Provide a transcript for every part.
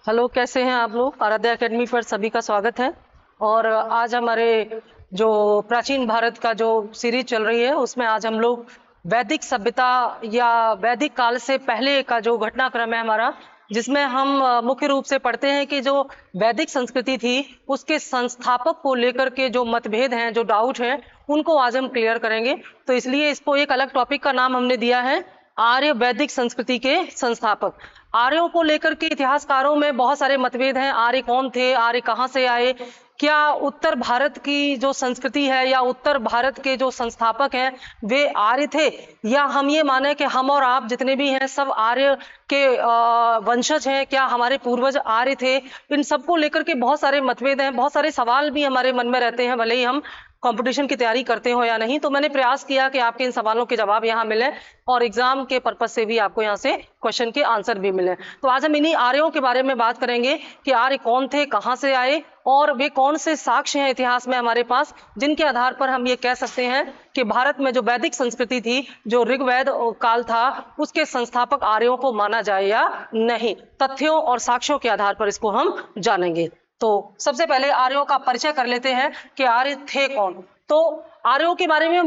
Hello, कैसे हैं आप लोग। आराध्या एकेडमी पर सभी का स्वागत है। और आज हमारे जो प्राचीन भारत का जो सीरीज चल रही है उसमें आज हम लोग वैदिक सभ्यता या वैदिक काल से पहले का जो घटनाक्रम है हमारा, जिसमें हम मुख्य रूप से पढ़ते हैं कि जो वैदिक संस्कृति थी उसके संस्थापक को लेकर के जो मतभेद हैं, जो डाउट हैं, उनको आज हम क्लियर करेंगे। तो इसलिए इसको एक अलग टॉपिक का नाम हमने दिया है आर्य वैदिक संस्कृति के संस्थापक। आर्यों को लेकर के इतिहासकारों में बहुत सारे मतभेद हैं। आर्य कौन थे, आर्य कहाँ से आए, क्या उत्तर भारत की जो संस्कृति है या उत्तर भारत के जो संस्थापक हैं वे आर्य थे, या हम ये माने कि हम और आप जितने भी हैं सब आर्य के वंशज हैं, क्या हमारे पूर्वज आर्य थे। इन सबको लेकर के बहुत सारे मतभेद हैं, बहुत सारे सवाल भी हमारे मन में रहते हैं, भले ही हम कंपटीशन की तैयारी करते हो या नहीं। तो मैंने प्रयास किया कि आपके इन सवालों के जवाब यहाँ मिले और एग्जाम के पर्पज से भी आपको यहाँ से क्वेश्चन के आंसर भी मिले। तो आज हम इन्हीं आर्यों के बारे में बात करेंगे कि आर्य कौन थे, कहाँ से आए और वे कौन से साक्ष्य हैं इतिहास में हमारे पास, जिनके आधार पर हम ये कह सकते हैं कि भारत में जो वैदिक संस्कृति थी, जो ऋग्वेद काल था, उसके संस्थापक आर्यों को माना जाए या नहीं। तथ्यों और साक्ष्यों के आधार पर इसको हम जानेंगे। तो सबसे पहले आर्यों का परिचय कर लेते हैं कि आर्य थे कौन। तो आर्यों के बारे में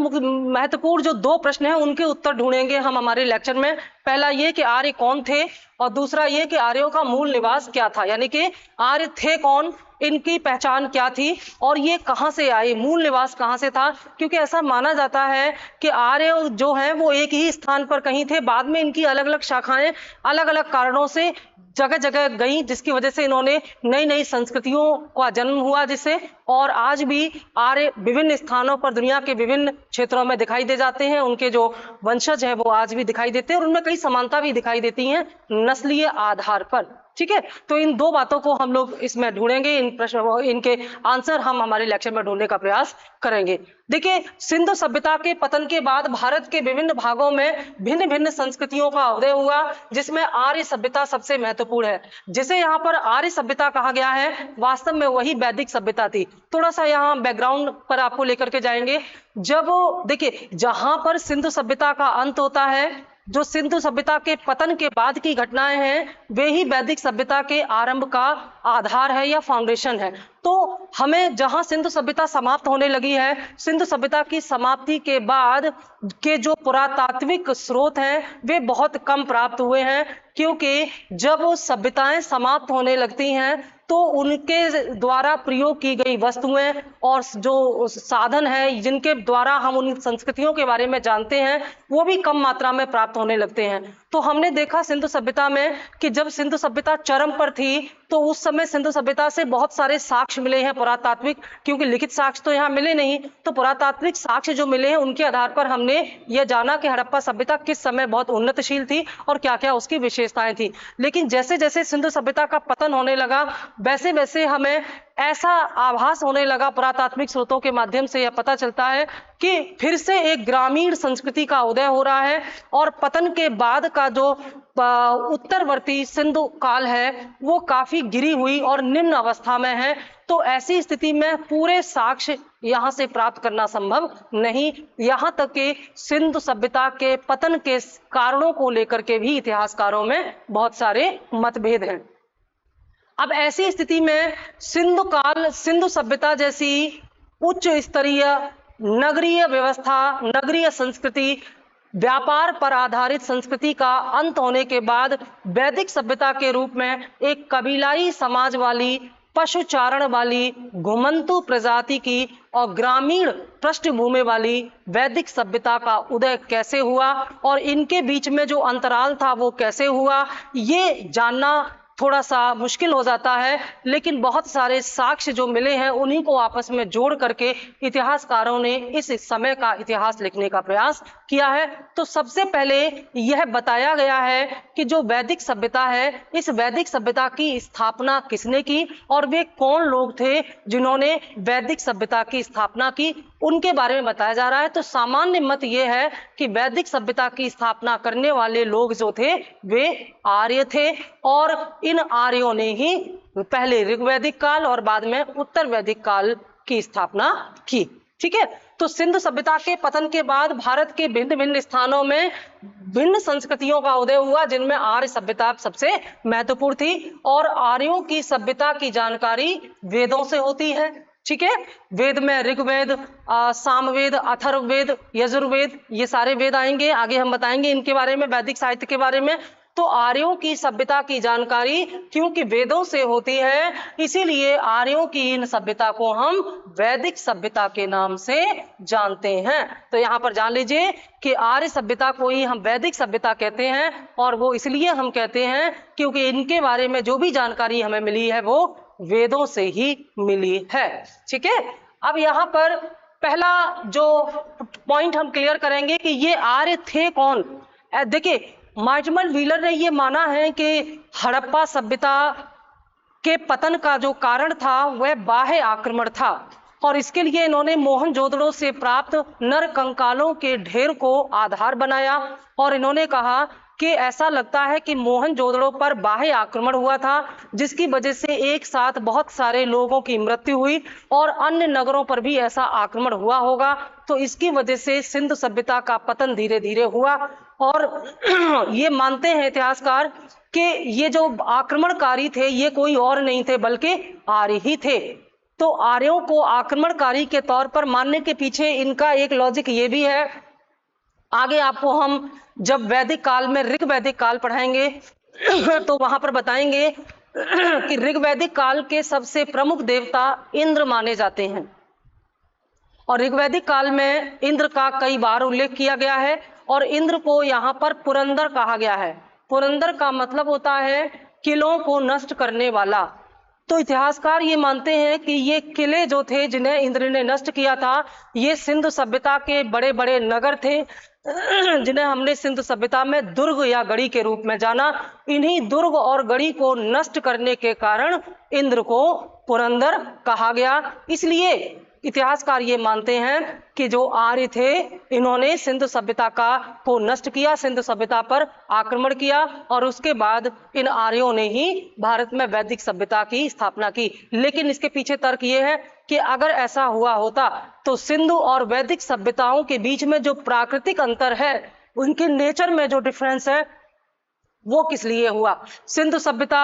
महत्वपूर्ण जो दो प्रश्न हैं उनके उत्तर ढूंढेंगे हम हमारे लेक्चर में। पहला ये कि आर्य कौन थे और दूसरा ये कि आर्यों का मूल निवास क्या था, यानी कि आर्य थे कौन, इनकी पहचान क्या थी और ये कहाँ से आए, मूल निवास कहाँ से था। क्योंकि ऐसा माना जाता है कि आर्य जो है वो एक ही स्थान पर कहीं थे, बाद में इनकी अलग अलग शाखाएं अलग अलग कारणों से जगह जगह गई, जिसकी वजह से इन्होंने नई नई संस्कृतियों का जन्म हुआ, जिससे और आज भी आर्य विभिन्न स्थानों पर दुनिया के विभिन्न क्षेत्रों में दिखाई दे जाते हैं। उनके जो वंशज हैं वो आज भी दिखाई देते हैं और उनमें कई समानता भी दिखाई देती हैं नस्लीय आधार पर। ठीक है, तो इन दो बातों को हम लोग इसमें ढूंढेंगे, इन प्रश्न इनके आंसर हम हमारे लेक्चर में ढूंढने का प्रयास करेंगे। देखिए, सिंधु सभ्यता के पतन के बाद भारत के विभिन्न भागों में भिन्न भिन्न संस्कृतियों का उदय हुआ, जिसमें आर्य सभ्यता सबसे महत्वपूर्ण है। जिसे यहाँ पर आर्य सभ्यता कहा गया है, वास्तव में वही वैदिक सभ्यता थी। थोड़ा सा यहाँ बैकग्राउंड पर आपको लेकर के जाएंगे। जब देखिए, जहां पर सिंधु सभ्यता का अंत होता है, जो सिंधु सभ्यता के पतन के बाद की घटनाएं हैं, वे ही वैदिक सभ्यता के आरंभ का आधार है या फाउंडेशन है। तो हमें जहां सिंधु सभ्यता समाप्त होने लगी है, सिंधु सभ्यता की समाप्ति के बाद के जो पुरातात्विक स्रोत हैं वे बहुत कम प्राप्त हुए हैं। क्योंकि जब वो सभ्यताएं समाप्त होने लगती हैं तो उनके द्वारा प्रयोग की गई वस्तुएं और जो साधन है जिनके द्वारा हम उन संस्कृतियों के बारे में जानते हैं, वो भी कम मात्रा में प्राप्त होने लगते हैं। तो हमने देखा सिंधु सभ्यता में कि जब सिंधु सभ्यता चरम पर थी तो उस समय सिंधु सभ्यता से बहुत सारे साक्ष्य मिले हैं पुरातात्विक, क्योंकि लिखित साक्ष्य तो यहाँ मिले नहीं, तो पुरातात्विक साक्ष्य जो मिले हैं उनके आधार पर हमने यह जाना कि हड़प्पा सभ्यता किस समय बहुत उन्नतशील थी और क्या क्या उसकी विशेषताएं थी। लेकिन जैसे जैसे सिंधु सभ्यता का पतन होने लगा, वैसे वैसे हमें ऐसा आभास होने लगा, पुरातात्विक स्रोतों के माध्यम से यह पता चलता है कि फिर से एक ग्रामीण संस्कृति का उदय हो रहा है और पतन के बाद का जो उत्तरवर्ती सिंधु काल है वो काफी गिरी हुई और निम्न अवस्था में है। तो ऐसी स्थिति में पूरे साक्ष्य यहाँ से प्राप्त करना संभव नहीं। यहाँ तक कि सिंधु सभ्यता के पतन के कारणों को लेकर के भी इतिहासकारों में बहुत सारे मतभेद हैं। अब ऐसी स्थिति में सिंधु काल, सिंधु सभ्यता जैसी उच्च स्तरीय नगरीय व्यवस्था, नगरीय संस्कृति, व्यापार पर आधारित संस्कृति का अंत होने के बाद वैदिक सभ्यता के रूप में एक कबीलाई समाज वाली, पशुचारण वाली, घुमंतु प्रजाति की और ग्रामीण पृष्ठभूमि वाली वैदिक सभ्यता का उदय कैसे हुआ और इनके बीच में जो अंतराल था वो कैसे हुआ, ये जानना थोड़ा सा मुश्किल हो जाता है। लेकिन बहुत सारे साक्ष्य जो मिले हैं उन्हीं को आपस में जोड़ करके इतिहासकारों ने इस समय का इतिहास लिखने का प्रयास किया है। तो सबसे पहले यह बताया गया है कि जो वैदिक सभ्यता है, इस वैदिक सभ्यता की स्थापना किसने की और वे कौन लोग थे जिन्होंने वैदिक सभ्यता की स्थापना की, उनके बारे में बताया जा रहा है। तो सामान्य मत यह है कि वैदिक सभ्यता की स्थापना करने वाले लोग जो थे वे आर्य थे और इन आर्यों ने ही पहले ऋग्वैदिक काल और बाद में उत्तर वैदिक काल की स्थापना की। ठीक है। तो सिंधु सभ्यता के पतन के बाद भारत के भिन्न भिन्न स्थानों में भिन्न संस्कृतियों का उदय हुआ, जिनमें आर्य सभ्यता सबसे महत्वपूर्ण थी। और आर्यों की सभ्यता की जानकारी वेदों से होती है। ठीक है, वेद में ऋग्वेद, सामवेद, अथर्ववेद, यजुर्वेद, ये सारे वेद आएंगे, आगे हम बताएंगे इनके बारे में, वैदिक साहित्य के बारे में। तो आर्यों की सभ्यता की जानकारी क्योंकि वेदों से होती है, इसीलिए आर्यों की इन सभ्यता को हम वैदिक सभ्यता के नाम से जानते हैं। तो यहाँ पर जान लीजिए कि आर्य सभ्यता को ही हम वैदिक सभ्यता कहते हैं, और वो इसलिए हम कहते हैं क्योंकि इनके बारे में जो भी जानकारी हमें मिली है वो वेदों से ही मिली है। ठीक है, अब यहाँ पर पहला जो पॉइंट हम क्लियर करेंगे कि ये आर्य थे कौन। देखिए, मार्टिमर व्हीलर ने ये माना है कि हड़प्पा सभ्यता के पतन का जो कारण था वह बाह्य आक्रमण था, और इसके लिए इन्होंने मोहनजोदड़ो से प्राप्त नर कंकालों के ढेर को आधार बनाया। और इन्होंने कहा कि ऐसा लगता है कि मोहनजोदड़ो पर बाह्य आक्रमण हुआ था, जिसकी वजह से एक साथ बहुत सारे लोगों की मृत्यु हुई, और अन्य नगरों पर भी ऐसा आक्रमण हुआ होगा। तो इसकी वजह से सिंधु सभ्यता का पतन धीरे धीरे हुआ। और ये मानते हैं इतिहासकार कि ये जो आक्रमणकारी थे ये कोई और नहीं थे बल्कि आर्य ही थे। तो आर्यों को आक्रमणकारी के तौर पर मानने के पीछे इनका एक लॉजिक ये भी है, आगे आपको हम जब वैदिक काल में ऋग वैदिक काल पढ़ाएंगे तो वहां पर बताएंगे कि ऋग वैदिक काल के सबसे प्रमुख देवता इंद्र माने जाते हैं, और ऋग्वैदिक काल में इंद्र का कई बार उल्लेख किया गया है, और इंद्र को यहाँ पर पुरंदर कहा गया है। पुरंदर का मतलब होता है किलों को नष्ट करने वाला। तो इतिहासकार ये मानते हैं कि ये किले जो थे जिन्हें इंद्र ने नष्ट किया था, ये सिंधु सभ्यता के बड़े बड़े नगर थे जिन्हें हमने सिंधु सभ्यता में दुर्ग या गढ़ी के रूप में जाना। इन्हीं दुर्ग और गढ़ी को नष्ट करने के कारण इंद्र को पुरंदर कहा गया। इसलिए इतिहासकार ये मानते हैं कि जो आर्य थे इन्होंने सिंधु सभ्यता को नष्ट किया, सिंधु सभ्यता पर आक्रमण किया, और उसके बाद इन आर्यों ने ही भारत में वैदिक सभ्यता की स्थापना की। लेकिन इसके पीछे तर्क ये है कि अगर ऐसा हुआ होता तो सिंधु और वैदिक सभ्यताओं के बीच में जो प्राकृतिक अंतर है, उनके नेचर में जो डिफरेंस है, वो किस लिए हुआ। सिंधु सभ्यता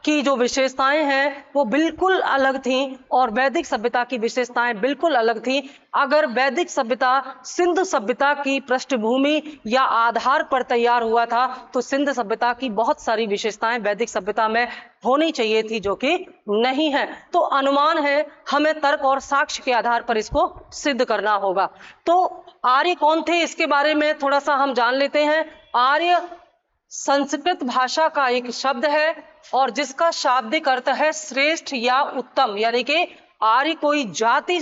की जो विशेषताएं हैं वो बिल्कुल अलग थीं, और वैदिक सभ्यता की विशेषताएं बिल्कुल अलग थीं। अगर वैदिक सभ्यता सिंधु सभ्यता की पृष्ठभूमि या आधार पर तैयार हुआ था तो सिंधु सभ्यता की बहुत सारी विशेषताएं वैदिक सभ्यता में होनी चाहिए थी, जो कि नहीं है। तो अनुमान है, हमें तर्क और साक्ष्य के आधार पर इसको सिद्ध करना होगा। तो आर्य कौन थे इसके बारे में थोड़ा सा हम जान लेते हैं। आर्य संस्कृत भाषा का एक शब्द है, और जिसका शाब्दिक अर्थ है श्रेष्ठ या उत्तम। यानी कि आर्य कोई जाति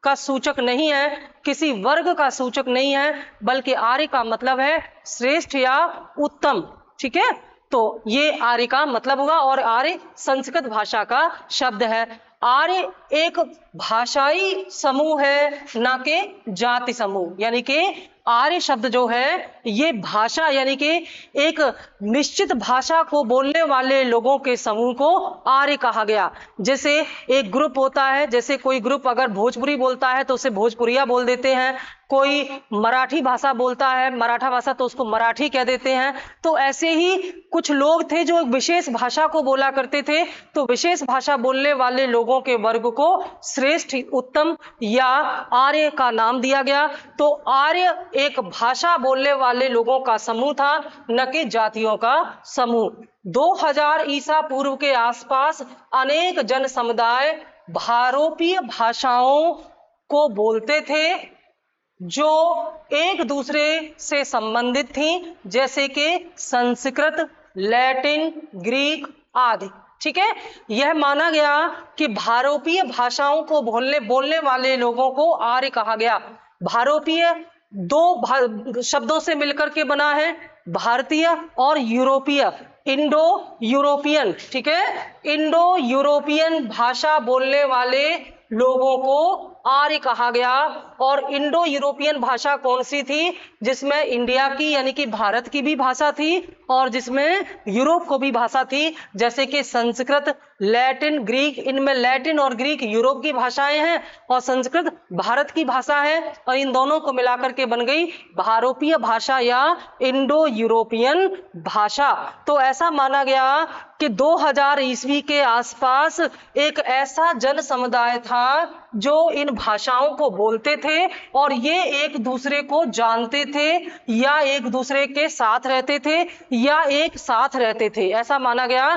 का सूचक नहीं है, किसी वर्ग का सूचक नहीं है, बल्कि आर्य का मतलब है श्रेष्ठ या उत्तम। ठीक है, तो ये आर्य का मतलब हुआ, और आर्य संस्कृत भाषा का शब्द है। आर्य एक भाषाई समूह है, ना कि जाति समूह। यानी कि आर्य शब्द जो है ये भाषा, यानी कि एक निश्चित भाषा को बोलने वाले लोगों के समूह को आर्य कहा गया। जैसे एक ग्रुप होता है, जैसे कोई ग्रुप अगर भोजपुरी बोलता है तो उसे भोजपुरिया बोल देते हैं, कोई मराठी भाषा बोलता है, मराठा भाषा, तो उसको मराठी कह देते हैं। तो ऐसे ही कुछ लोग थे जो एक विशेष भाषा को बोला करते थे, तो विशेष भाषा बोलने वाले लोगों के वर्ग को श्रेष्ठ, उत्तम या आर्य का नाम दिया गया। तो आर्य एक भाषा बोलने वाले लोगों का समूह था, न कि जातियों का समूह। 2000 ईसा पूर्व के आसपास अनेक जन समुदाय भारोपीय भाषाओं को बोलते थे जो एक दूसरे से संबंधित थी, जैसे कि संस्कृत, लैटिन, ग्रीक आदि। ठीक है, यह माना गया कि भारोपीय भाषाओं को बोलने वाले लोगों को आर्य कहा गया। भारोपीय दो शब्दों से मिलकर के बना है, भारतीय और यूरोपीय, इंडो यूरोपियन। ठीक है, इंडो यूरोपियन भाषा बोलने वाले लोगों को आर्य कहा गया। और इंडो यूरोपियन भाषा कौन सी थी? जिसमें इंडिया की यानी कि भारत की भी भाषा थी और जिसमें यूरोप को भी भाषा थी, जैसे कि संस्कृत, लैटिन, ग्रीक। इनमें लैटिन और ग्रीक यूरोप की भाषाएं हैं और संस्कृत भारत की भाषा है, और इन दोनों को मिलाकर के बन गई भारोपीय भाषा या इंडो यूरोपियन भाषा। तो ऐसा माना गया कि 2000 ईस्वी के आसपास एक ऐसा जन समुदाय था जो इन भाषाओं को बोलते थे और ये एक दूसरे को जानते थे या एक दूसरे के साथ रहते थे या एक साथ रहते थे। ऐसा माना गया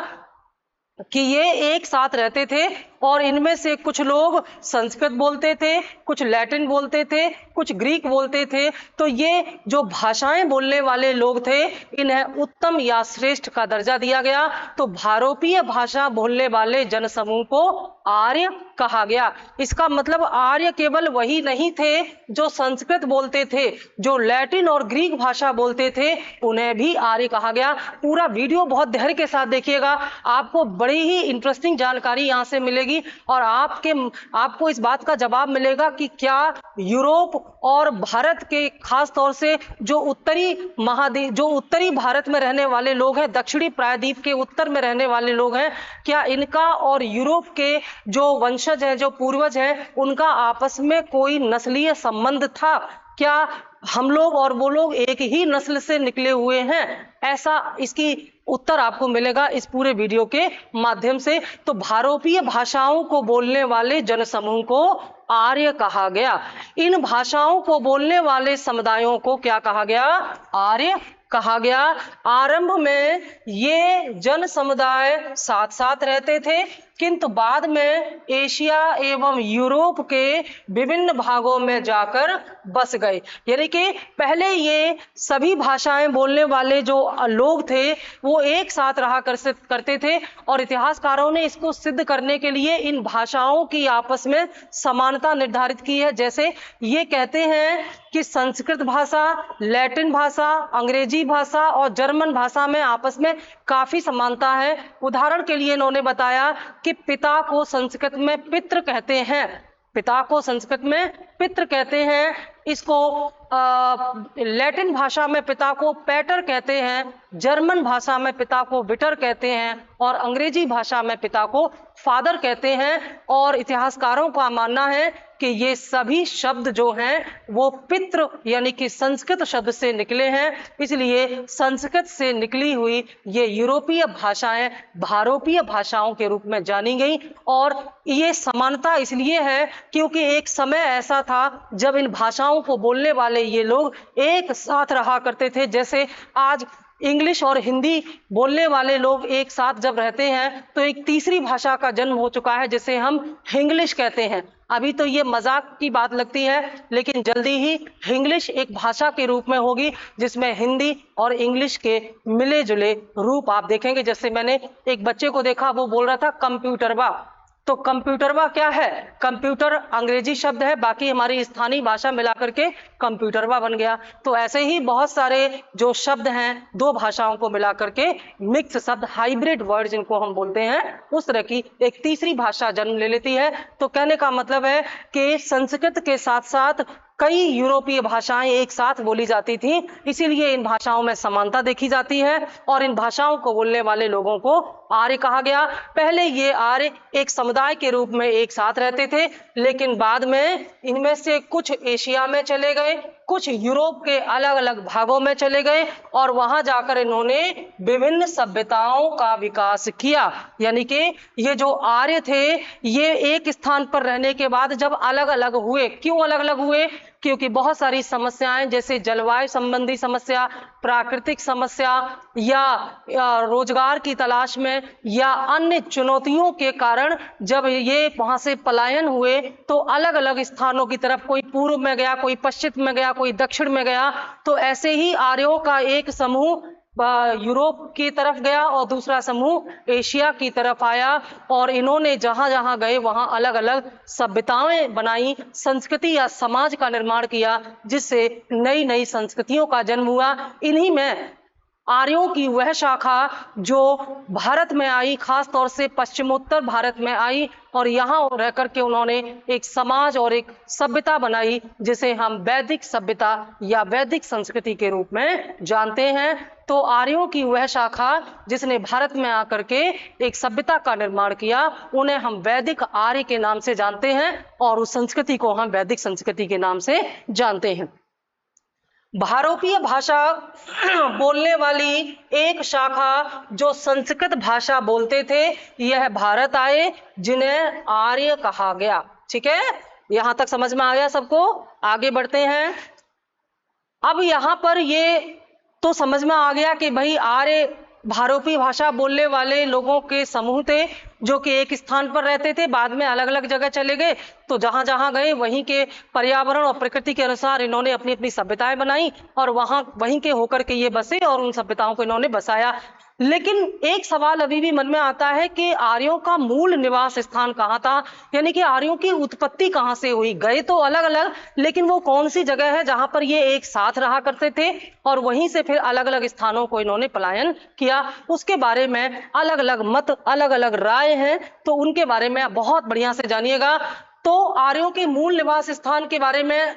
कि ये एक साथ रहते थे और इनमें से कुछ लोग संस्कृत बोलते थे, कुछ लैटिन बोलते थे, कुछ ग्रीक बोलते थे। तो ये जो भाषाएं बोलने वाले लोग थे, इन्हें उत्तम या श्रेष्ठ का दर्जा दिया गया। तो भारोपीय भाषा बोलने वाले जनसमूह को आर्य कहा गया। इसका मतलब आर्य केवल वही नहीं थे जो संस्कृत बोलते थे, जो लैटिन और ग्रीक भाषा बोलते थे उन्हें भी आर्य कहा गया। पूरा वीडियो बहुत धैर्य के साथ देखिएगा, आपको बड़ी ही इंटरेस्टिंग जानकारी यहाँ से मिलेगी और आपको इस बात का जवाब मिलेगा कि क्या यूरोप और भारत के खास तौर से जो उत्तरी भारत में रहने वाले लोग हैं, दक्षिणी प्रायद्वीप के उत्तर में रहने वाले लोग हैं, क्या इनका और यूरोप के जो वंशज हैं, जो पूर्वज हैं, उनका आपस में कोई नस्लीय संबंध था? क्या हम लोग और वो लोग एक ही नस्ल से निकले हुए हैं? ऐसा इसकी उत्तर आपको मिलेगा इस पूरे वीडियो के माध्यम से। तो भारोपीय भाषाओं को बोलने वाले जनसमूह को आर्य कहा गया। इन भाषाओं को बोलने वाले समुदायों को क्या कहा गया? आर्य कहा गया। आरंभ में ये जन समुदाय साथ साथ रहते थे, किंतु बाद में एशिया एवं यूरोप के विभिन्न भागों में जाकर बस गए। यानी कि पहले ये सभी भाषाएं बोलने वाले जो लोग थे वो एक साथ रहा करते थे और इतिहासकारों ने इसको सिद्ध करने के लिए इन भाषाओं की आपस में समानता निर्धारित की है। जैसे ये कहते हैं कि संस्कृत भाषा, लैटिन भाषा, अंग्रेजी भाषा और जर्मन भाषा में आपस में काफी समानता है। उदाहरण के लिए इन्होंने बताया कि पिता को संस्कृत में पितृ कहते हैं, पिता को संस्कृत में पितृ कहते हैं। इसको लैटिन भाषा में पिता को पैटर कहते हैं, जर्मन भाषा में पिता को विटर कहते हैं और अंग्रेजी भाषा में पिता को फादर कहते हैं। और इतिहासकारों का मानना है कि ये सभी शब्द जो हैं वो पितृ यानी कि संस्कृत शब्द से निकले हैं, इसलिए संस्कृत से निकली हुई ये यूरोपीय भाषाएं भारोपीय भाषाओं के रूप में जानी गई। और ये समानता इसलिए है क्योंकि एक समय ऐसा था जब इन भाषाओं को बोलने वाले ये लोग एक साथ रहा करते थे। जैसे आज इंग्लिश और हिंदी बोलने वाले लोग एक साथ जब रहते हैं तो एक तीसरी भाषा का जन्म हो चुका है जिसे हम हिंग्लिश कहते हैं। अभी तो ये मजाक की बात लगती है, लेकिन जल्दी ही हिंग्लिश एक भाषा के रूप में होगी जिसमें हिंदी और इंग्लिश के मिले जुले रूप आप देखेंगे। जैसे मैंने एक बच्चे को देखा, वो बोल रहा था कंप्यूटरवा। तो कंप्यूटरवा क्या है? कंप्यूटर अंग्रेजी शब्द है, बाकी हमारी स्थानीय भाषा मिलाकर के कंप्यूटरवा बन गया। तो ऐसे ही बहुत सारे जो शब्द हैं दो भाषाओं को मिलाकर के मिक्स शब्द, हाइब्रिड वर्ड जिनको हम बोलते हैं, उस तरह की एक तीसरी भाषा जन्म ले लेती है। तो कहने का मतलब है कि संस्कृत के साथ साथ कई यूरोपीय भाषाएं एक साथ बोली जाती थी, इसीलिए इन भाषाओं में समानता देखी जाती है और इन भाषाओं को बोलने वाले लोगों को आर्य कहा गया। पहले ये आर्य एक समुदाय के रूप में एक साथ रहते थे, लेकिन बाद में इनमें से कुछ एशिया में चले गए, कुछ यूरोप के अलग अलग भागों में चले गए और वहां जाकर इन्होंने विभिन्न सभ्यताओं का विकास किया। यानी कि ये जो आर्य थे ये एक स्थान पर रहने के बाद जब अलग अलग हुए, क्यों अलग अलग हुए? क्योंकि बहुत सारी समस्याएं जैसे जलवायु संबंधी समस्या, प्राकृतिक समस्या या रोजगार की तलाश में या अन्य चुनौतियों के कारण जब ये वहां से पलायन हुए तो अलग अलग स्थानों की तरफ, कोई पूर्व में गया, कोई पश्चिम में गया, कोई दक्षिण में गया। तो ऐसे ही आर्यों का एक समूह यूरोप की तरफ गया और दूसरा समूह एशिया की तरफ आया और इन्होंने जहां जहां गए वहां अलग अलग सभ्यताएं बनाई, संस्कृति या समाज का निर्माण किया, जिससे नई नई संस्कृतियों का जन्म हुआ। इन्हीं में आर्यों की वह शाखा जो भारत में आई, खास तौर से पश्चिमोत्तर भारत में आई और यहाँ रह करके उन्होंने एक समाज और एक सभ्यता बनाई जिसे हम वैदिक सभ्यता या वैदिक संस्कृति के रूप में जानते हैं। तो आर्यों की वह शाखा जिसने भारत में आकर के एक सभ्यता का निर्माण किया, उन्हें हम वैदिक आर्य के नाम से जानते हैं और उस संस्कृति को हम वैदिक संस्कृति के नाम से जानते हैं। भारोपीय भाषा बोलने वाली एक शाखा जो संस्कृत भाषा बोलते थे, यह भारत आए, जिन्हें आर्य कहा गया। ठीक है, यहां तक समझ में आ गया सबको? आगे बढ़ते हैं। अब यहां पर ये तो समझ में आ गया कि भाई आर्य भारोपी भाषा बोलने वाले लोगों के समूह थे जो कि एक स्थान पर रहते थे, बाद में अलग अलग जगह चले गए। तो जहां जहां गए वहीं के पर्यावरण और प्रकृति के अनुसार इन्होंने अपनी अपनी सभ्यताएं बनाई और वहीं के होकर के ये बसे और उन सभ्यताओं को इन्होंने बसाया। लेकिन एक सवाल अभी भी मन में आता है कि आर्यों का मूल निवास स्थान कहाँ था, यानी कि आर्यों की उत्पत्ति कहाँ से हुई? गए तो अलग अलग, लेकिन वो कौन सी जगह है जहां पर ये एक साथ रहा करते थे और वहीं से फिर अलग अलग स्थानों को इन्होंने पलायन किया? उसके बारे में अलग अलग मत, अलग अलग राय हैं, तो उनके बारे में बहुत बढ़िया से जानिएगा। तो आर्यों के मूल निवास स्थान के बारे में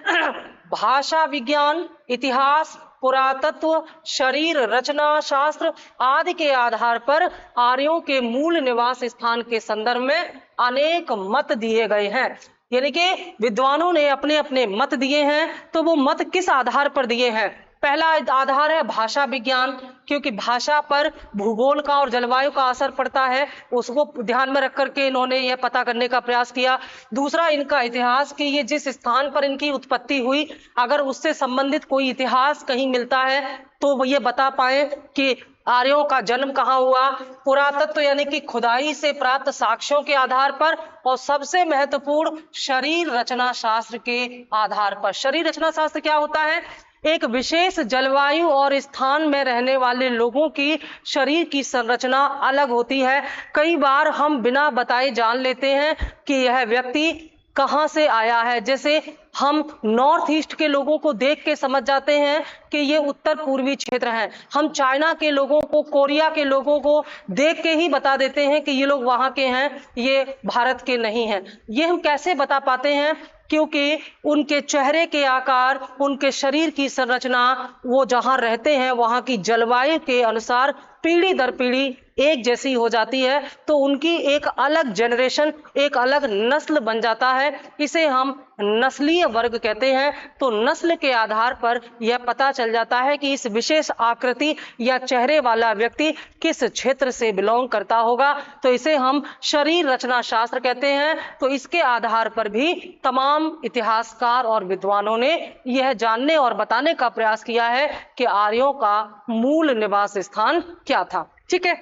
भाषा विज्ञान, इतिहास, पुरातत्व, शरीर रचना शास्त्र आदि के आधार पर आर्यों के मूल निवास स्थान के संदर्भ में अनेक मत दिए गए हैं। यानी कि विद्वानों ने अपने अपने मत दिए हैं। तो वो मत किस आधार पर दिए हैं? पहला आधार है भाषा विज्ञान, क्योंकि भाषा पर भूगोल का और जलवायु का असर पड़ता है, उसको ध्यान में रख करके इन्होंने यह पता करने का प्रयास किया। दूसरा इनका इतिहास, कि ये जिस स्थान पर इनकी उत्पत्ति हुई, अगर उससे संबंधित कोई इतिहास कहीं मिलता है तो वो ये बता पाए कि आर्यों का जन्म कहाँ हुआ। पुरातत्व यानी कि खुदाई से प्राप्त साक्ष्यों के आधार पर, और सबसे महत्वपूर्ण शरीर रचना शास्त्र के आधार पर। शरीर रचना शास्त्र क्या होता है? एक विशेष जलवायु और स्थान में रहने वाले लोगों की शरीर की संरचना अलग होती है। कई बार हम बिना बताए जान लेते हैं कि यह व्यक्ति कहाँ से आया है। जैसे हम नॉर्थ ईस्ट के लोगों को देख के समझ जाते हैं कि ये उत्तर पूर्वी क्षेत्र हैं। हम चाइना के लोगों को, कोरिया के लोगों को देख के ही बता देते हैं कि ये लोग वहाँ के हैं, ये भारत के नहीं हैं। ये हम कैसे बता पाते हैं? क्योंकि उनके चेहरे के आकार, उनके शरीर की संरचना, वो जहाँ रहते हैं वहाँ की जलवायु के अनुसार पीढ़ी दर पीढ़ी एक जैसी हो जाती है। तो उनकी एक अलग जनरेशन, एक अलग नस्ल बन जाता है। इसे हम नस्लीय वर्ग कहते हैं। तो नस्ल के आधार पर यह पता चल जाता है कि इस विशेष आकृति या चेहरे वाला व्यक्ति किस क्षेत्र से बिलोंग करता होगा। तो इसे हम शरीर रचना शास्त्र कहते हैं। तो इसके आधार पर भी तमाम इतिहासकार और विद्वानों ने यह जानने और बताने का प्रयास किया है कि आर्यों का मूल निवास स्थान क्या था। ठीक है,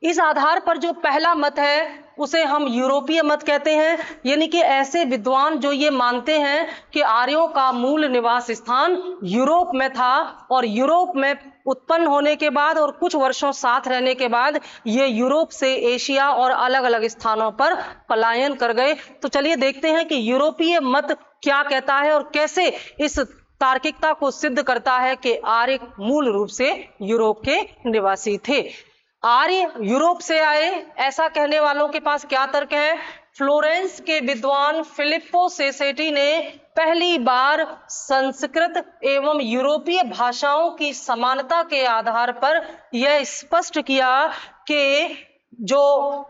इस आधार पर जो पहला मत है उसे हम यूरोपीय मत कहते हैं। यानी कि ऐसे विद्वान जो ये मानते हैं कि आर्यों का मूल निवास स्थान यूरोप में था और यूरोप में उत्पन्न होने के बाद और कुछ वर्षों साथ रहने के बाद ये यूरोप से एशिया और अलग अलग स्थानों पर पलायन कर गए। तो चलिए देखते हैं कि यूरोपीय मत क्या कहता है और कैसे इस तार्किकता को सिद्ध करता है कि आर्य मूल रूप से यूरोप के निवासी थे। आर्य यूरोप से आए, ऐसा कहने वालों के पास क्या तर्क है? फ्लोरेंस के विद्वान फिलिप्पो सेसेटी ने पहली बार संस्कृत एवं यूरोपीय भाषाओं की समानता के आधार पर यह स्पष्ट किया कि जो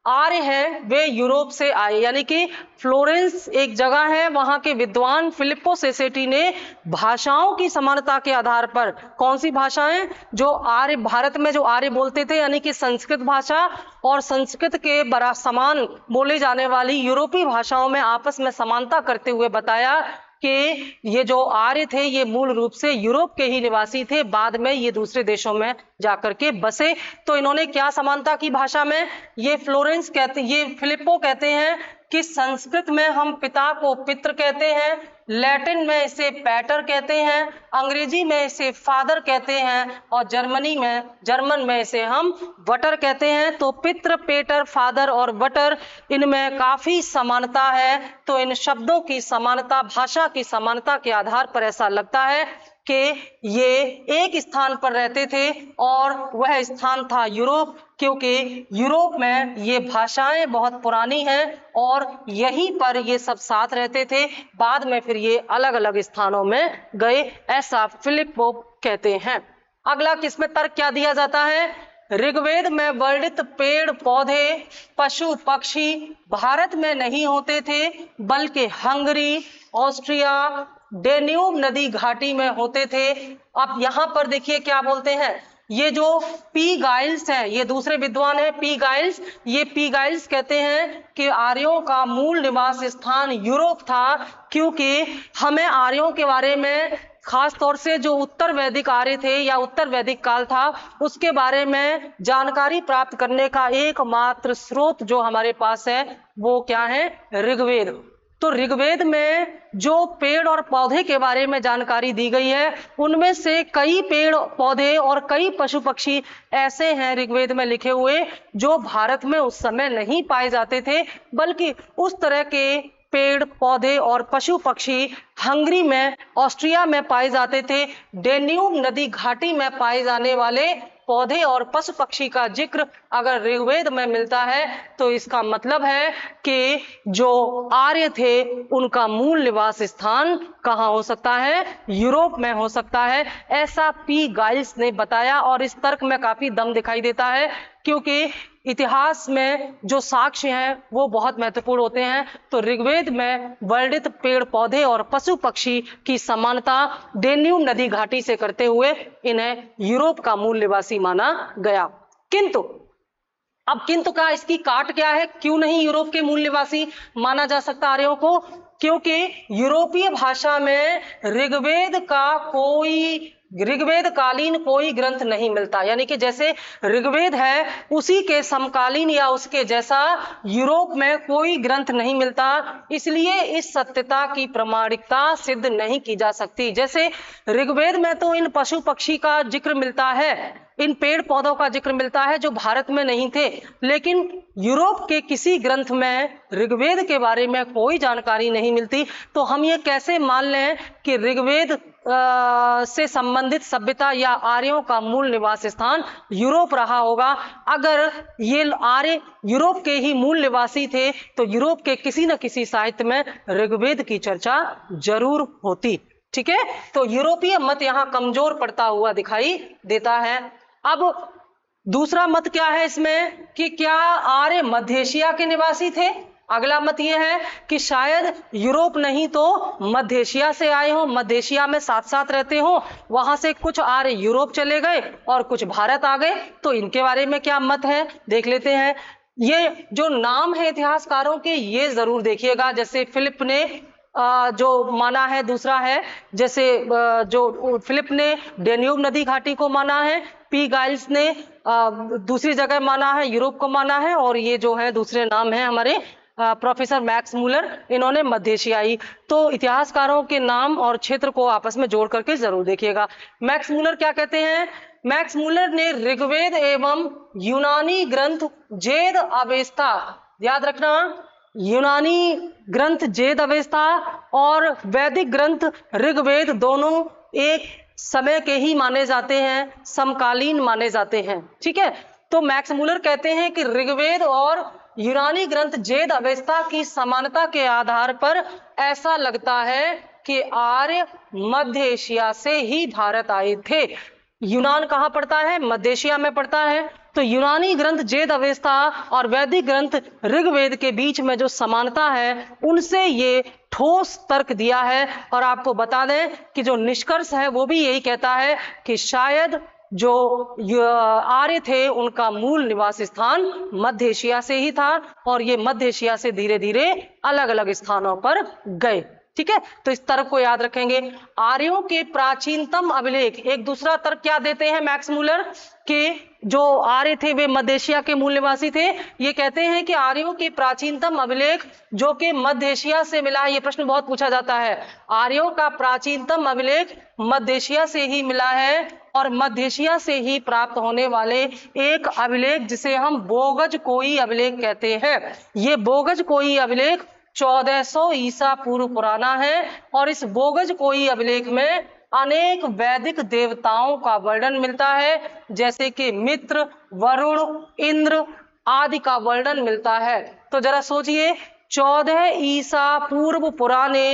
आर्य हैं वे यूरोप से आए। यानी कि फ्लोरेंस एक जगह है, वहां के विद्वान फिलिप्पो सेसेटी ने भाषाओं की समानता के आधार पर, कौन सी भाषाएं? जो आर्य, भारत में जो आर्य बोलते थे यानी कि संस्कृत भाषा और संस्कृत के बरा समान बोले जाने वाली यूरोपीय भाषाओं में आपस में समानता करते हुए बताया कि ये जो आर्य थे ये मूल रूप से यूरोप के ही निवासी थे, बाद में ये दूसरे देशों में जाकर के बसे। तो इन्होंने क्या समानता की भाषा में? ये फ्लोरेंस कहते, ये फिलिप्पो कहते हैं कि संस्कृत में हम पिता को पितृ कहते हैं, लैटिन में इसे पैटर कहते हैं, अंग्रेजी में इसे फादर कहते हैं और जर्मन में इसे हम वटर कहते हैं। तो पितृ, पेटर, फादर और वटर, इनमें काफी समानता है। तो इन शब्दों की समानता, भाषा की समानता के आधार पर ऐसा लगता है कि ये एक स्थान पर रहते थे और वह स्थान था यूरोप, क्योंकि यूरोप में ये भाषाएं बहुत पुरानी हैं और यहीं पर ये सब साथ रहते थे। बाद में फिर ये अलग अलग स्थानों में गए, ऐसा फिलिप पोप कहते हैं। अगला किसमें तर्क क्या दिया जाता है? ऋग्वेद में वर्णित पेड़ पौधे पशु पक्षी भारत में नहीं होते थे, बल्कि हंगरी, ऑस्ट्रिया, डेन्यूब नदी घाटी में होते थे। अब यहाँ पर देखिए क्या बोलते हैं, ये जो पी गाइल्स हैं, ये दूसरे विद्वान हैं पी गाइल्स, ये पी गाइल्स कहते हैं कि आर्यों का मूल निवास स्थान यूरोप था, क्योंकि हमें आर्यों के बारे में खास तौर से जो उत्तर वैदिक आर्य थे या उत्तर वैदिक काल था, उसके बारे में जानकारी प्राप्त करने का एकमात्र स्रोत जो हमारे पास है वो क्या है? ऋग्वेद। तो ऋग्वेद में जो पेड़ और पौधे के बारे में जानकारी दी गई है, उनमें से कई पेड़ पौधे और कई पशु पक्षी ऐसे हैं ऋग्वेद में लिखे हुए जो भारत में उस समय नहीं पाए जाते थे, बल्कि उस तरह के पेड़ पौधे और पशु पक्षी हंगरी में, ऑस्ट्रिया में पाए जाते थे। डेन्यूब नदी घाटी में पाए जाने वाले पौधे और पशु पक्षी का जिक्र अगर ऋग्वेद में मिलता है तो इसका मतलब है कि जो आर्य थे उनका मूल निवास स्थान कहाँ हो सकता है? यूरोप में हो सकता है, ऐसा पी गाइल्स ने बताया। और इस तर्क में काफी दम दिखाई देता है, क्योंकि इतिहास में जो साक्ष्य हैं वो बहुत महत्वपूर्ण होते हैं। तो ऋग्वेद में वर्णित पेड़ पौधे और पशु पक्षी की समानता डेन्यूब नदी घाटी से करते हुए इन्हें यूरोप का मूल निवासी माना गया। किंतु का इसकी काट क्या है? क्यों नहीं यूरोप के मूल निवासी माना जा सकता आर्यों को? क्योंकि यूरोपीय भाषा में ऋग्वेद कालीन कोई ग्रंथ नहीं मिलता, यानी कि जैसे ऋग्वेद है उसी के समकालीन या उसके जैसा यूरोप में कोई ग्रंथ नहीं मिलता, इसलिए इस सत्यता की प्रामाणिकता सिद्ध नहीं की जा सकती। जैसे ऋग्वेद में तो इन पशु पक्षी का जिक्र मिलता है, इन पेड़ पौधों का जिक्र मिलता है जो भारत में नहीं थे, लेकिन यूरोप के किसी ग्रंथ में ऋग्वेद के बारे में कोई जानकारी नहीं मिलती। तो हम ये कैसे मान लें कि ऋग्वेद से संबंधित सभ्यता या आर्यों का मूल निवास स्थान यूरोप रहा होगा? अगर ये आर्य यूरोप के ही मूल निवासी थे तो यूरोप के किसी न किसी साहित्य में ऋग्वेद की चर्चा जरूर होती। ठीक है, तो यूरोपीय मत यहाँ कमजोर पड़ता हुआ दिखाई देता है। अब दूसरा मत क्या है इसमें कि क्या आर्य मध्य एशिया के निवासी थे? अगला मत यह है कि शायद यूरोप नहीं तो मध्य एशिया से आए हो, मध्य एशिया में साथ साथ रहते हो, वहां से कुछ आर्य यूरोप चले गए और कुछ भारत आ गए। तो इनके बारे में क्या मत है देख लेते हैं। ये जो नाम है इतिहासकारों के ये जरूर देखिएगा, जैसे फिलिप ने जो माना है, दूसरा है जैसे जो फिलिप ने डेन्यूब नदी घाटी को माना है, पी गाइल्स ने दूसरी जगह माना है, यूरोप को माना है, और ये जो है दूसरे नाम है हमारे प्रोफेसर मैक्स मूलर, इन्होंने मध्य एशियाई। तो इतिहासकारों के नाम और क्षेत्र को आपस में जोड़ करके जरूर देखिएगा। मैक्स मूलर क्या कहते हैं? मैक्स मूलर ने ऋग्वेद एवं यूनानी ग्रंथ जेद अवेस्ता, याद रखना, यूनानी ग्रंथ जेद अवेस्ता और वैदिक ग्रंथ ऋग्वेद दोनों एक समय के ही माने जाते हैं, समकालीन माने जाते हैं। ठीक है, तो मैक्स मूलर कहते हैं कि ऋग्वेद और यूनानी ग्रंथ जेद अवेस्ता की समानता के आधार पर ऐसा लगता है कि आर्य मध्य एशिया से ही भारत आए थे। यूनान कहाँ पड़ता है? मध्य एशिया में पड़ता है। तो यूनानी ग्रंथ जेद अवेस्ता और वैदिक ग्रंथ ऋग्वेद के बीच में जो समानता है उनसे ये ठोस तर्क दिया है। और आपको बता दें कि जो निष्कर्ष है वो भी यही कहता है कि शायद जो आर्य थे उनका मूल निवास स्थान मध्य एशिया से ही था और ये मध्य एशिया से धीरे धीरे अलग अलग स्थानों पर गए। ठीक है, तो इस तर्क को याद रखेंगे। आर्यों के प्राचीनतम अभिलेख, एक दूसरा तर्क क्या देते हैं मैक्स मूलर के जो आर्य थे वे मध्य एशिया के मूल निवासी थे। ये कहते हैं कि आर्यों के प्राचीनतम अभिलेख जो कि मध्य एशिया से मिला है, ये प्रश्न बहुत पूछा जाता है, आर्यों का प्राचीनतम अभिलेख मध्य एशिया से ही मिला है और मध्य एशिया से ही प्राप्त होने वाले एक अभिलेख जिसे हम बोगज कोई अभिलेख कहते हैं। ये बोगज कोई अभिलेख 1400 ईसा पूर्व पुराना है और इस बोगज कोई अभिलेख में अनेक वैदिक देवताओं का वर्णन मिलता है, जैसे कि मित्र, वरुण, इंद्र आदि का वर्णन मिलता है। तो जरा सोचिए, 14 ईसा पूर्व पुराने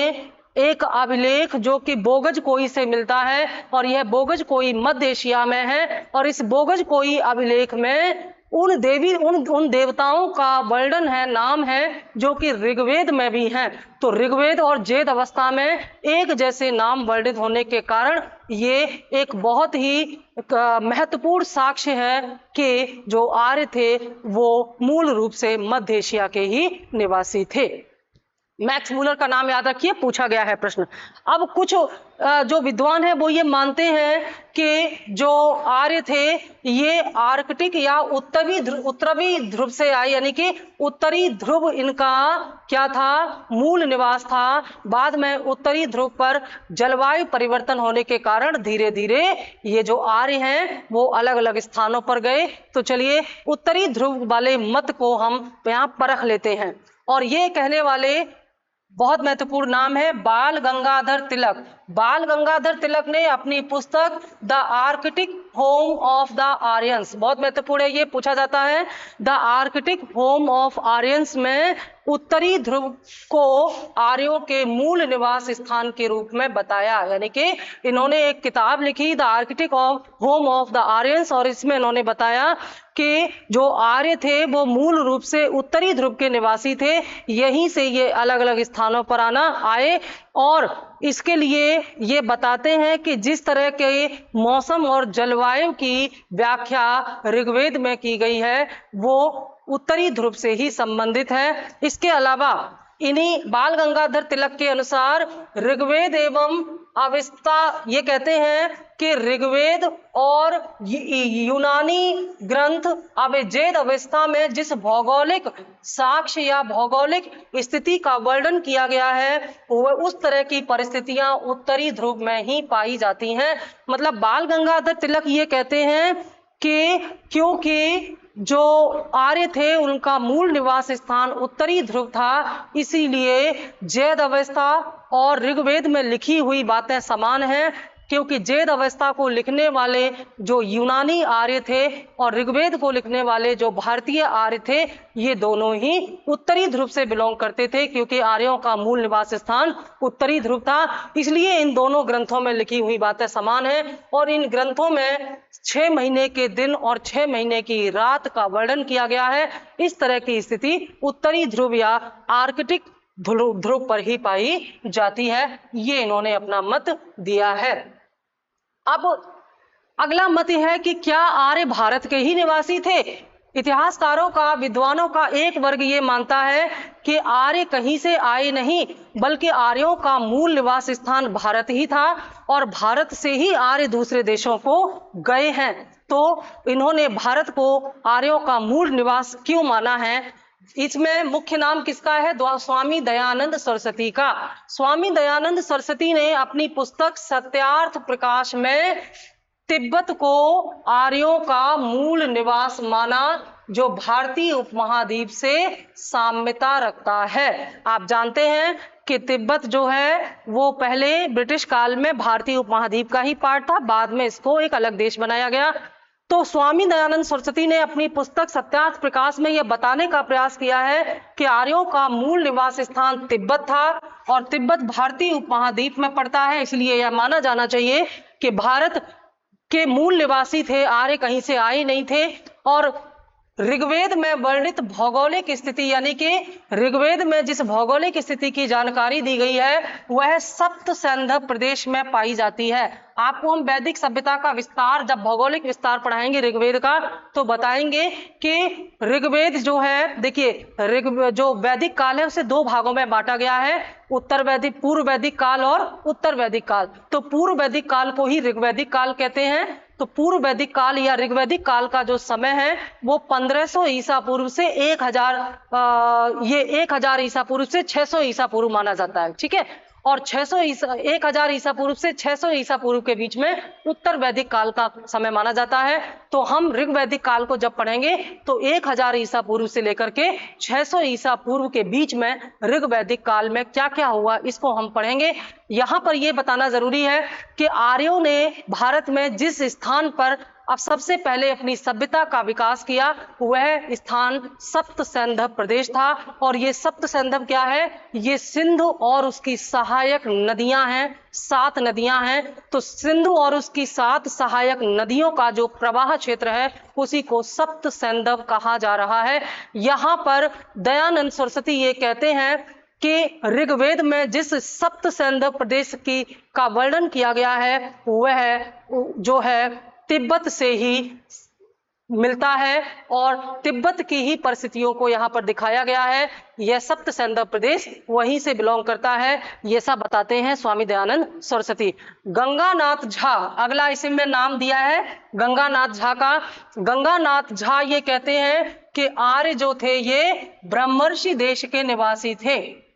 एक अभिलेख जो कि बोगज कोई से मिलता है और यह बोगज कोई मध्य एशिया में है और इस बोगज कोई अभिलेख में उन देवताओं का वर्णन है, नाम है जो कि ऋग्वेद में भी हैं। तो ऋग्वेद और जेद अवस्था में एक जैसे नाम वर्णित होने के कारण ये एक बहुत ही महत्वपूर्ण साक्ष्य है कि जो आर्य थे वो मूल रूप से मध्य एशिया के ही निवासी थे। मैक्स मूलर का नाम याद रखिए, पूछा गया है प्रश्न। अब कुछ जो विद्वान है वो ये मानते हैं कि जो आर्य थे ये आर्कटिक या उत्तरी ध्रुव से आए, यानी कि उत्तरी ध्रुव इनका क्या था, मूल निवास था। बाद में उत्तरी ध्रुव पर जलवायु परिवर्तन होने के कारण धीरे धीरे ये जो आर्य हैं वो अलग अलग स्थानों पर गए। तो चलिए उत्तरी ध्रुव वाले मत को हम यहाँ परख लेते हैं और ये कहने वाले बहुत महत्वपूर्ण नाम है बाल गंगाधर तिलक। बाल गंगाधर तिलक ने अपनी पुस्तक the Arctic home of the Aryans, बहुत महत्वपूर्ण है, ये पूछा जाता है, the Arctic home of Aryans में उत्तरी ध्रुव को आर्यों के मूल निवास स्थान के रूप में बताया। यानी कि इन्होंने एक किताब लिखी the Arctic home of the Aryans और इसमें इन्होंने बताया कि जो आर्य थे वो मूल रूप से उत्तरी ध्रुव के निवासी थे, यहीं से ये अलग अलग स्थानों पर आए और इसके लिए ये बताते हैं कि जिस तरह के मौसम और जलवायु की व्याख्या ऋग्वेद में की गई है वो उत्तरी ध्रुव से ही संबंधित है। इसके अलावा इन्हीं बाल गंगाधर तिलक के अनुसार ऋग्वेद एवं अवेस्ता, ये कहते हैं कि ऋग्वेद और यूनानी ग्रंथ अवेजेद अवस्था में जिस भौगोलिक साक्ष्य या भौगोलिक स्थिति का वर्णन किया गया है वह उस तरह की परिस्थितियां उत्तरी ध्रुव में ही पाई जाती हैं। मतलब बाल गंगाधर तिलक ये कहते हैं कि क्योंकि जो आर्य थे उनका मूल निवास स्थान उत्तरी ध्रुव था, इसीलिए जैद अवस्था और ऋग्वेद में लिखी हुई बातें समान हैं, क्योंकि जैद अवस्था को लिखने वाले जो यूनानी आर्य थे और ऋग्वेद को लिखने वाले जो भारतीय आर्य थे ये दोनों ही उत्तरी ध्रुव से बिलोंग करते थे, क्योंकि आर्यों का मूल निवास स्थान उत्तरी ध्रुव था। इसलिए इन दोनों ग्रंथों में लिखी हुई बातें समान हैं और इन ग्रंथों में 6 महीने के दिन और 6 महीने की रात का वर्णन किया गया है। इस तरह की स्थिति उत्तरी ध्रुव या आर्कटिक ध्रुव पर ही पाई जाती है, ये इन्होंने अपना मत दिया है। अब अगला मत है कि क्या आर्य भारत के ही निवासी थे। इतिहासकारों का, विद्वानों का एक वर्ग ये मानता है कि आर्य कहीं से आए नहीं बल्कि आर्यों का मूल निवास स्थान भारत ही था और भारत से ही आर्य दूसरे देशों को गए हैं। तो इन्होंने भारत को आर्यों का मूल निवास क्यों माना है? इसमें मुख्य नाम किसका है? स्वामी दयानंद सरस्वती का। स्वामी दयानंद सरस्वती ने अपनी पुस्तक सत्यार्थ प्रकाश में तिब्बत को आर्यों का मूल निवास माना, जो भारतीय उपमहाद्वीप से साम्यता रखता है। आप जानते हैं कि तिब्बत जो है वो पहले ब्रिटिश काल में भारतीय उपमहाद्वीप का ही पार्ट था, बाद में इसको एक अलग देश बनाया गया। तो स्वामी दयानंद सरस्वती ने अपनी पुस्तक सत्यार्थ प्रकाश में यह बताने का प्रयास किया है कि आर्यों का मूल निवास स्थान तिब्बत था और तिब्बत भारतीय उपमहाद्वीप में पड़ता है, इसलिए यह माना जाना चाहिए कि भारत के मूल निवासी थे, आर्य कहीं से आए नहीं थे। और ऋग्वेद में वर्णित भौगोलिक स्थिति, यानी कि ऋग्वेद में जिस भौगोलिक स्थिति की जानकारी दी गई है वह सप्त सैंधव प्रदेश में पाई जाती है। आपको हम वैदिक सभ्यता का विस्तार, जब भौगोलिक विस्तार पढ़ाएंगे ऋग्वेद का, तो बताएंगे कि ऋग्वेद जो है, देखिए जो वैदिक काल है उसे दो भागों में बांटा गया है, उत्तर वैदिक, पूर्व वैदिक काल और उत्तर वैदिक काल। तो पूर्व वैदिक काल को ही ऋग्वैदिक काल कहते हैं। तो पूर्व वैदिक काल या ऋग्वैदिक काल का जो समय है वो 1500 ईसा पूर्व से 1000 ईसा पूर्व से 600 ईसा पूर्व माना जाता है, ठीक है। और 1000 ईसा पूर्व से 600 ईसा पूर्व के बीच में उत्तर वैदिक काल का समय माना जाता है। तो हम ऋग्वैदिक काल को जब पढ़ेंगे तो 1000 ईसा पूर्व से लेकर के 600 ईसा पूर्व के बीच में ऋग्वैदिक काल में क्या क्या हुआ इसको हम पढ़ेंगे। यहाँ पर यह बताना जरूरी है कि आर्यों ने भारत में जिस स्थान पर अब सबसे पहले अपनी सभ्यता का विकास किया वह स्थान सप्त सैंधव प्रदेश था। और ये सप्त सैंधव क्या है? ये सिंधु और उसकी सहायक नदियां हैं, 7 नदियां हैं। तो सिंधु और उसकी 7 सहायक नदियों का जो प्रवाह क्षेत्र है उसी को सप्त सैंधव कहा जा रहा है। यहाँ पर दयानंद सरस्वती ये कहते हैं कि ऋग्वेद में जिस सप्त सैंधव प्रदेश की का वर्णन किया गया है वह जो है तिब्बत से ही मिलता है और तिब्बत की ही परिस्थितियों को यहाँ पर दिखाया गया है। यह सप्त सैंधव प्रदेश वहीं से बिलोंग करता है, ये सब बताते हैं स्वामी दयानंद सरस्वती। गंगानाथ झा अगला इसमें नाम दिया है गंगानाथ झा का। गंगानाथ झा ये कहते हैं कि आर्य जो थे ये ब्रह्मर्षि देश के निवासी थे।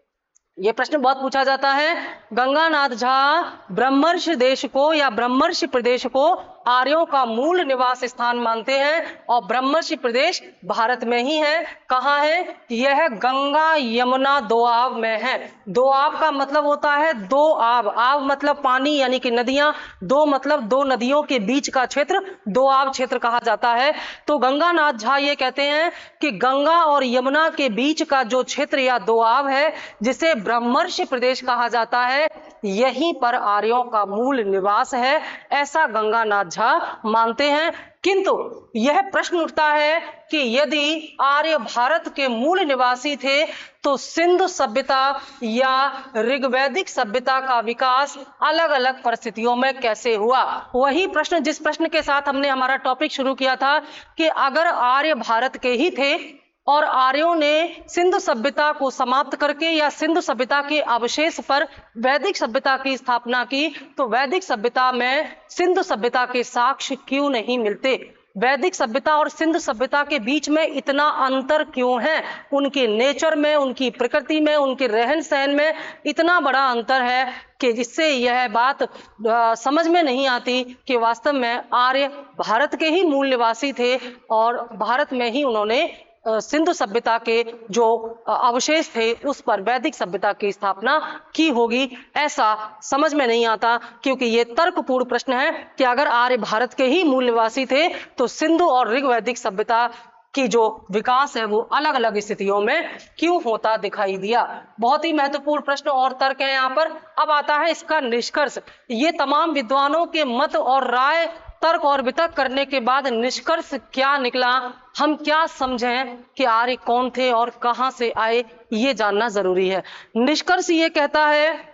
ये प्रश्न बहुत पूछा जाता है। गंगानाथ झा ब्रह्मर्षि देश को या ब्रह्मर्षि प्रदेश को आर्यों का मूल निवास स्थान मानते हैं और ब्रह्मर्षि प्रदेश भारत में ही है। कहाँ है? यह गंगा यमुना दोआब में है। दोआब का मतलब होता है दो आब, आब मतलब पानी यानी कि नदियां, दो मतलब दो नदियों के बीच का क्षेत्र दोआब क्षेत्र कहा जाता है। तो गंगानाथ झा ये कहते हैं कि गंगा और यमुना के बीच का जो क्षेत्र या दोआब है जिसे ब्रह्मर्षि प्रदेश कहा जाता है, यहीं पर आर्यों का मूल निवास है, ऐसा गंगानाथ झा मानते हैं। किंतु यह प्रश्न उठता है कि यदि आर्य भारत के मूल निवासी थे तो सिंधु सभ्यता या ऋग्वैदिक सभ्यता का विकास अलग अलग परिस्थितियों में कैसे हुआ? वही प्रश्न जिस प्रश्न के साथ हमने हमारा टॉपिक शुरू किया था कि अगर आर्य भारत के ही थे और आर्यों ने सिंधु सभ्यता को समाप्त करके या सिंधु सभ्यता के अवशेष पर वैदिक सभ्यता की स्थापना की, तो वैदिक सभ्यता में सिंधु सभ्यता के साक्ष्य क्यों नहीं मिलते? वैदिक सभ्यता और सिंधु सभ्यता के बीच में इतना अंतर क्यों है? उनके नेचर में, उनकी प्रकृति में, उनके रहन सहन में इतना बड़ा अंतर है कि जिससे यह बात समझ में नहीं आती कि वास्तव में आर्य भारत के ही मूल निवासी थे और भारत में ही उन्होंने सिंधु सभ्यता के जो अवशेष थे उस पर वैदिक सभ्यता की स्थापना की होगी। ऐसा समझ में नहीं आता क्योंकि ये तर्कपूर्ण प्रश्न है कि अगर आर्य भारत के ही मूल निवासी थे तो सिंधु और ऋग्वैदिक सभ्यता की जो विकास है वो अलग अलग स्थितियों में क्यों होता दिखाई दिया। बहुत ही महत्वपूर्ण प्रश्न और तर्क है यहाँ पर। अब आता है इसका निष्कर्ष। ये तमाम विद्वानों के मत और राय, तर्क और वितर्क करने के बाद निष्कर्ष क्या निकला, हम क्या समझें कि आर्य कौन थे और कहां से आए, ये जानना जरूरी है। निष्कर्ष ये कहता है,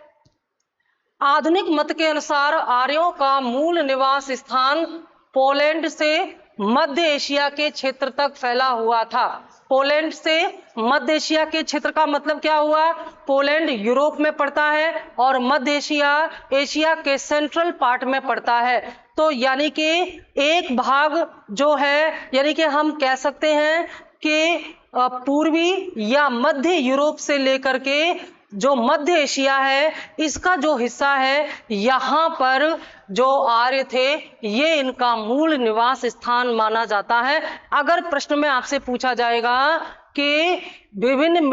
आधुनिक मत के अनुसार आर्यों का मूल निवास स्थान पोलैंड से मध्य एशिया के क्षेत्र तक फैला हुआ था। पोलैंड से मध्य एशिया के क्षेत्र का मतलब क्या हुआ? पोलैंड यूरोप में पड़ता है और मध्य एशिया एशिया के सेंट्रल पार्ट में पड़ता है। तो यानी कि एक भाग जो है, यानी कि हम कह सकते हैं कि पूर्वी या मध्य यूरोप से लेकर के जो मध्य एशिया है इसका जो हिस्सा है, यहाँ पर जो आर्य थे ये इनका मूल निवास स्थान माना जाता है। अगर प्रश्न में आपसे पूछा जाएगा कि विभिन्न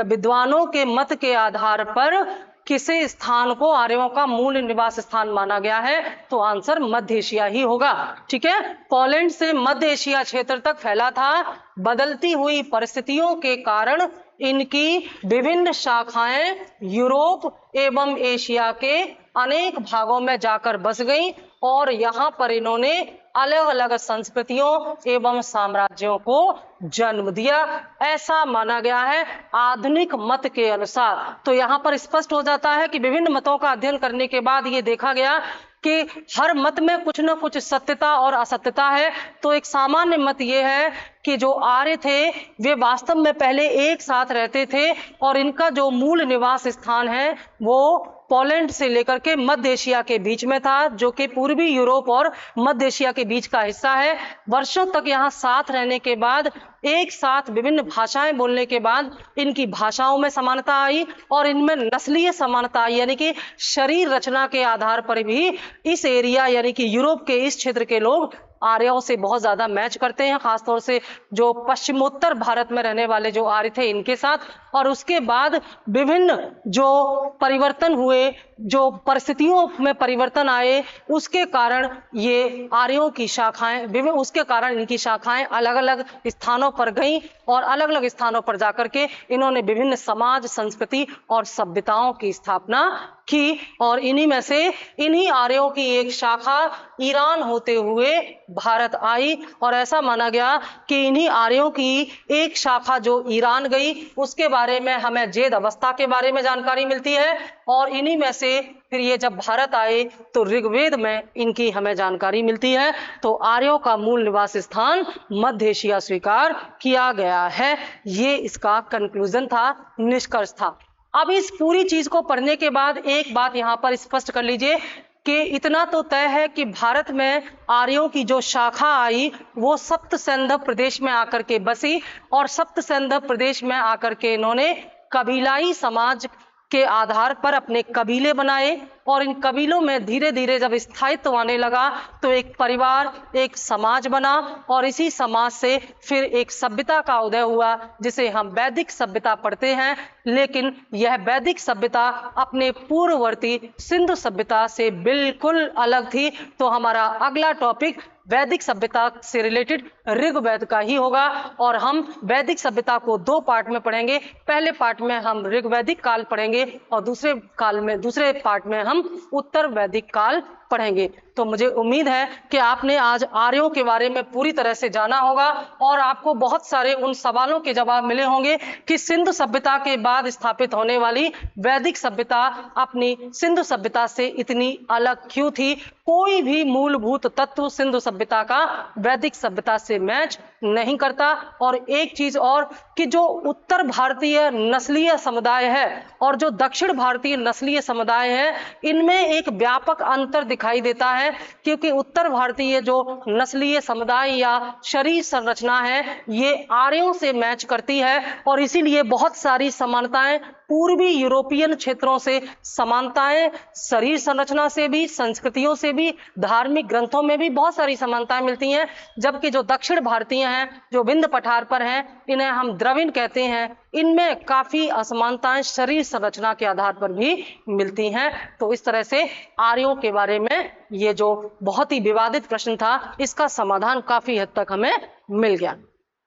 विद्वानों के मत के आधार पर किसी स्थान को आर्यों का मूल निवास स्थान माना गया है, तो आंसर मध्य एशिया ही होगा। ठीक है, पोलैंड से मध्य एशिया क्षेत्र तक फैला था। बदलती हुई परिस्थितियों के कारण इनकी विभिन्न शाखाएं यूरोप एवं एशिया के अनेक भागों में जाकर बस गईं और यहाँ पर इन्होंने अलग अलग संस्कृतियों एवं साम्राज्यों को जन्म दिया, ऐसा माना गया है आधुनिक मत के अनुसार। तो यहाँ पर स्पष्ट हो जाता है कि विभिन्न मतों का अध्ययन करने के बाद ये देखा गया कि हर मत में कुछ न कुछ सत्यता और असत्यता है। तो एक सामान्य मत ये है कि जो आर्य थे वे वास्तव में पहले एक साथ रहते थे और इनका जो मूल निवास स्थान है वो पोलैंड से लेकर के मध्य एशिया के बीच में था, जो कि पूर्वी यूरोप और मध्य एशिया के बीच का हिस्सा है। वर्षों तक यहाँ साथ रहने के बाद, एक साथ विभिन्न भाषाएं बोलने के बाद इनकी भाषाओं में समानता आई और इनमें नस्लीय समानता आई, यानी कि शरीर रचना के आधार पर भी इस एरिया यानी कि यूरोप के इस क्षेत्र के लोग आर्यों से बहुत ज्यादा मैच करते हैं, खासतौर से जो पश्चिमोत्तर भारत में रहने वाले जो आर्य थे इनके साथ। और उसके बाद विभिन्न जो परिवर्तन हुए, जो परिस्थितियों में परिवर्तन आए, उसके कारण ये आर्यों की शाखाएं विभिन्न उसके कारण इनकी शाखाएं अलग अलग स्थानों पर गईं और अलग अलग स्थानों पर जाकर के इन्होंने विभिन्न समाज, संस्कृति और सभ्यताओं की स्थापना की। और इन्हीं में से इन्हीं आर्यों की एक शाखा ईरान होते हुए भारत आई और ऐसा माना गया कि इन्हीं आर्यों की एक शाखा जो ईरान गई उसके बारे में हमें जेद अवस्था के बारे में जानकारी मिलती है और इन्हीं में से फिर ये जब भारत आए तो ऋग्वेद में इनकी हमें जानकारी मिलती है। तो आर्यों का मूल निवास स्थान मध्य एशिया स्वीकार किया गया है। ये इसका कंक्लूजन था, निष्कर्ष था। अब इस पूरी चीज को पढ़ने के बाद एक बात यहाँ पर स्पष्ट कर लीजिए कि इतना तो तय है कि भारत में आर्यों की जो शाखा आई वो सप्त सैंधव प्रदेश में आकर के बसी और सप्त सैंधव प्रदेश में आकर के इन्होंने कबीलाई समाज के आधार पर अपने कबीले बनाए और इन कबीलों में धीरे धीरे जब स्थायित्व आने लगा तो एक परिवार, एक समाज बना और इसी समाज से फिर एक सभ्यता का उदय हुआ जिसे हम वैदिक सभ्यता पढ़ते हैं। लेकिन यह वैदिक सभ्यता अपने पूर्ववर्ती सिंधु सभ्यता से बिल्कुल अलग थी। तो हमारा अगला टॉपिक वैदिक सभ्यता से रिलेटेड ऋग्वेद का ही होगा और हम वैदिक सभ्यता को दो पार्ट में पढ़ेंगे। पहले पार्ट में हम ऋग्वैदिक काल पढ़ेंगे और दूसरे पार्ट में हम उत्तर वैदिक काल पढ़ेंगे। तो मुझे उम्मीद है कि आपने आज आर्यों के बारे में पूरी तरह से जाना होगा और आपको बहुत सारे उन सवालों के जवाब मिले होंगे कि सिंधु सभ्यता के बाद स्थापित होने वाली वैदिक सभ्यता अपनी सिंधु सभ्यता से इतनी अलग क्यों थी। कोई भी मूलभूत तत्व सिंधु सभ्यता का वैदिक सभ्यता से मैच नहीं करता। और एक चीज और कि जो उत्तर भारतीय नस्लीय समुदाय है और जो दक्षिण भारतीय नस्लीय समुदाय है इनमें एक व्यापक अंतर दिखाई देता है, क्योंकि उत्तर भारतीय जो नस्लीय समुदाय या शरीर संरचना है ये आर्यों से मैच करती है और इसीलिए बहुत सारी समानताएं पूर्वी यूरोपियन क्षेत्रों से, समानताएं शरीर संरचना से भी, संस्कृतियों से भी, धार्मिक ग्रंथों में भी बहुत सारी समानताएं मिलती हैं। जबकि जो दक्षिण भारतीय हैं, जो विंध्य पठार पर हैं, इन्हें हम द्रविड़ कहते हैं, इनमें काफी असमानताएं शरीर संरचना के आधार पर भी मिलती हैं। तो इस तरह से आर्यों के बारे में ये जो बहुत ही विवादित प्रश्न था इसका समाधान काफी हद तक हमें मिल गया।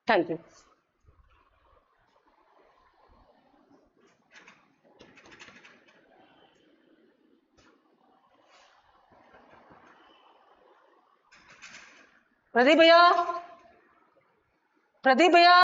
Thank you. प्रदीप भैया, प्रदीप भैया।